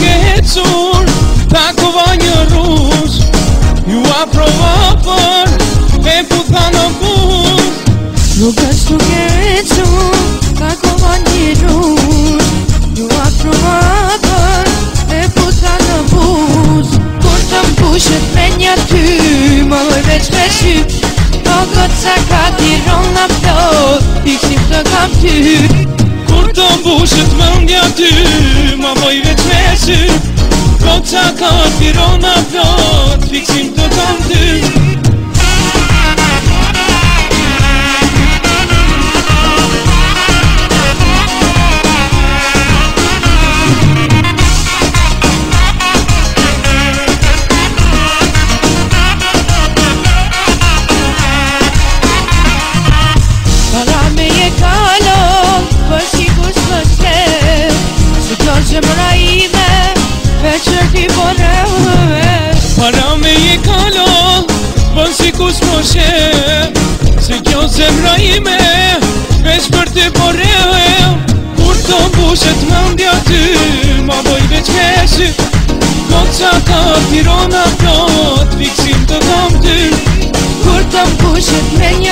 ke hecur, takova një rruz, ju aprova për e putha në buz. Nuk është nuk ke hecur, takova një rruz, ju aprova për e putha në buz. Kur të mbushet me një ty, më loj veç me sy, o goca ka tiron në plot, fiksim të kam ty. Kur të mbushet mendja ty, ma voj veç me sy, goca ka tirona plot, fiksim të kam ty. Zemra ime, veqër ti poreve. Para me je kalon, bën si kus më shef, se kjo zemra ime, veç për ti poreve. Kur të mbushet mendja ty, ma voj veç me sy, goca ka tirona plot, fiksim të kam ty. Kur të mbushet me një